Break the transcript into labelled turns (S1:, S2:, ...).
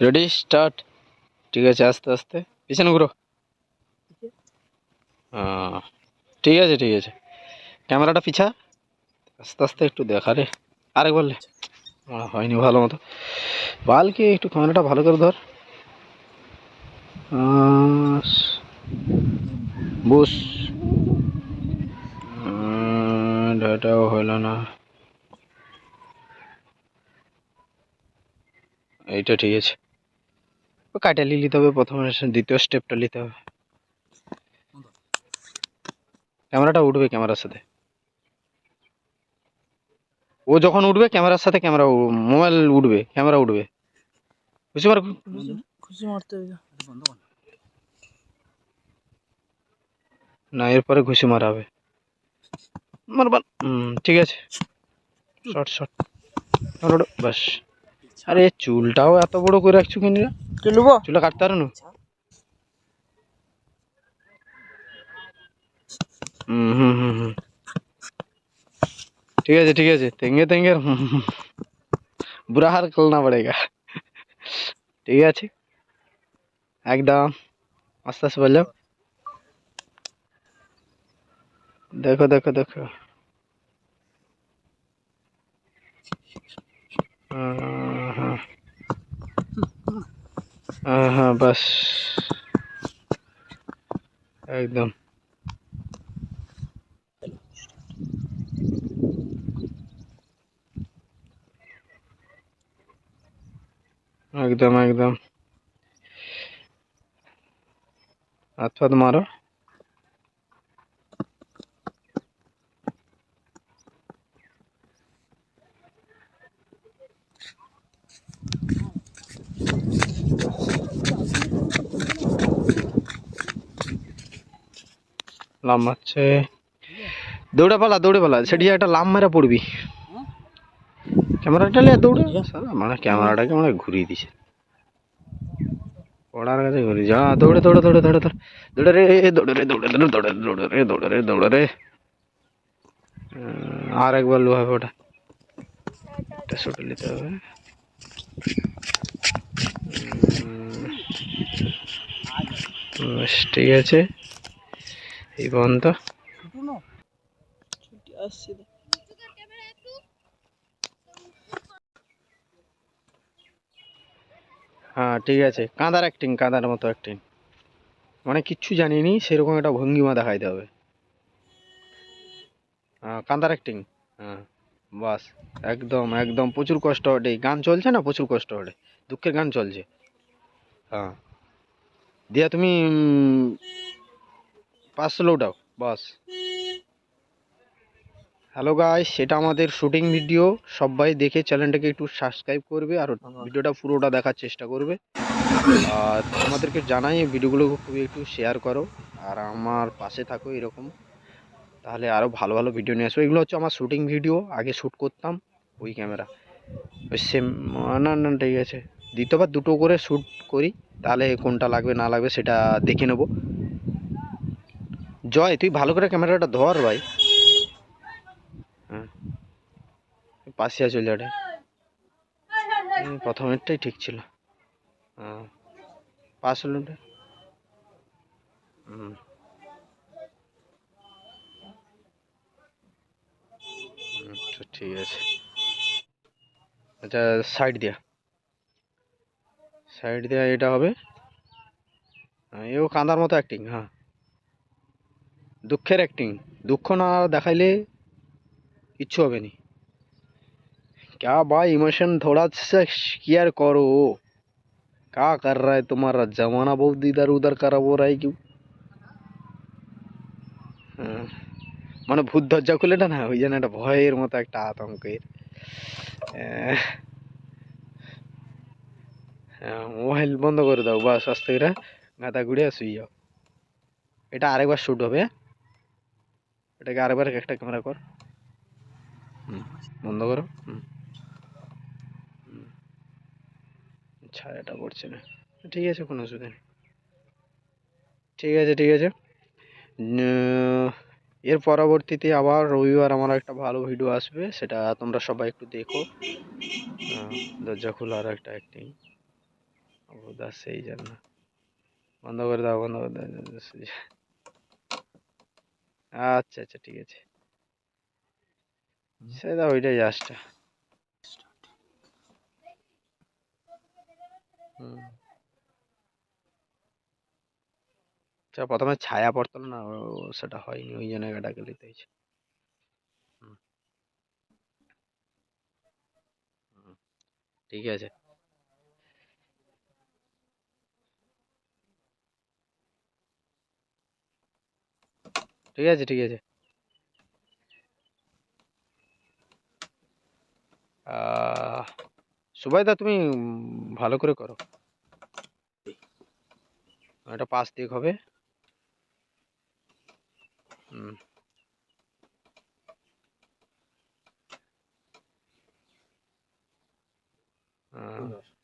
S1: Ready start. ঠিক আছে, আস্তে আস্তে পিছনে ঘুরো। ঠিক আছে ঠিক আছে, ক্যামেরাটা পিছা, আস্তে আস্তে একটু দেখা রে। আরেক বললে হয়নি ভালো মতো, বালকে একটু ক্যামেরাটা ভালো করে ধর। বুস এটাও হইল না, এইটা ঠিক আছে। কাটালি নিতে হবে প্রথমে, দ্বিতীয় স্টেপটা নিতে হবে। ক্যামেরাটা উঠবে ক্যামেরার সাথে, ও যখন উঠবে ক্যামেরার সাথে ক্যামেরা, মোবাইল উঠবে ক্যামেরা উঠবে। খুশি মার,
S2: খুশি মারতে বন্ধ কর
S1: না এরপরে ঘুষি মারা হবে। মারবা, ঠিক আছে, শর্ট শর্ট বাস। আরে চুলটাও এত বড় করে রাখছো কেন? চুলটা কাটতে পারো না? হুম, ঠিক আছে ঠিক আছে, তেঙ্গে তেঙ্গে বুড়া হার করনা পড়েগা। ঠিক আছে, একদম আস্তে আস্তে বললো। দেখো দেখো দেখো, হ্যাঁ হ্যাঁ বাস, একদম একদম একদম, হাত ফাত মারো। লাম মারছে, দৌড়ে পালা দৌড়ে পালা, সেটি একটা লাম মারা পড়বি। ক্যামেরাটা নিয়ে দৌড়ে, মানে ক্যামেরাটাকে মানে ঘুরিয়ে দিছে, পড়ার কাছে ঘুরিয়ে যা। দৌড়ে দৌড়ে দৌড়ে দৌড়ে দৌড়ে দৌড়ে রে, দৌড়ে রে দৌড়ে রে দৌড়ে দৌড়ে রে দৌড়ে রে দৌড়ে রে। আর একবার লো হবে ওটা, এটা শুটে নিতে হবে। ঠিক আছে, এই বন্ধ। হ্যাঁ ঠিক আছে, কাঁদার অ্যাক্টিং, কাঁদার মতো অ্যাক্টিং, মানে কিচ্ছু জানিনি সেরকম একটা ভঙ্গিমা দেখাইতে হবে। হ্যাঁ কাঁদার অ্যাক্টিং, হ্যাঁ বাস, একদম একদম। প্রচুর কষ্ট হবে, গান চলছে না, প্রচুর কষ্ট হবে, দুঃখের গান চলছে। হ্যাঁ দিয়া তুমি 500 উঠাও বাস। হ্যালো গাইস, সেটা আমাদের শুটিং ভিডিও, সবাই দেখে চ্যানেলটাকে একটু সাবস্ক্রাইব করবে আর ভিডিওটা পুরোটা দেখার চেষ্টা করবে। আর আমাদেরকে জানাই এই ভিডিওগুলো খুবই একটু শেয়ার করো, আর আমার পাশে থাকো এরকম, তাহলে আরও ভালো ভালো ভিডিও নিয়ে আসবো। এগুলো হচ্ছে আমার শুটিং ভিডিও, আগে শ্যুট করতাম ওই ক্যামেরা, ওই সেম। না না ঠিক আছে, দ্বিতীয়বার দুটো করে শ্যুট করি, তাহলে কোনটা লাগবে না লাগবে সেটা দেখে নেব। জয় তুই ভালো করে ক্যামেরাটা ধর ভাই। হ্যাঁ পাশে চলে যাবে, প্রথমেরটাই ঠিক ছিল। হ্যাঁ পাস হলো, হুম আচ্ছা ঠিক আছে। আচ্ছা সাইড দিয়া, সাইড দিয়া এটা হবে। এও কাঁদার মতো অ্যাক্টিং, হ্যাঁ দুঃখের অ্যাক্টিং, দুঃখ না দেখাইলে কিচ্ছু হবে নি। क्या भाई इमोशन थोड़ा सा शेयर करो, क्या कर रहा है तुम्हारा जमाना, बहुत इधर उधर करा वो रहा है क्यों? মানে ভূত দরজা খুলে না, ওই জন্য একটা ভয়ের মতো একটা আতঙ্কের। মোবাইল বন্ধ করে দাও বাস, আস্তে করে গাদা গুড়িয়ে শুয়ে যাও। এটা আরেকবার শ্যুট হবে, এটাকে আরেকবার একটা ক্যামেরা কর, বন্ধ করো। ছায়াটা পড়ছে না, ঠিক আছে কোনো অসুবিধা নেই। ঠিক আছে ঠিক আছে, এর পরবর্তীতে আবার রবিবার আমার একটা ভালো ভিডিও আসবে, সেটা তোমরা সবাই একটু দেখো। দরজা খোলার একটা অ্যাক্টিং, বোধা সেই জন্য বন্ধ করে দাও, বন্ধ করে দাও। আচ্ছা আচ্ছা, ঠিক আছে, সেটা ওইটাই জাস্ট। হুম, আচ্ছা, প্রথমে ছায়া পড়তো না, সেটা হয়নি, ওই জন্য এটাকে নিতে হয়েছে। হুম, হুম, ঠিক আছে। ঠিক আছে, ঠিক আছে। আহ সুবাইদা, তুমি ভালো করে করো। এটা 5 দিক হবে। হুম, আহ,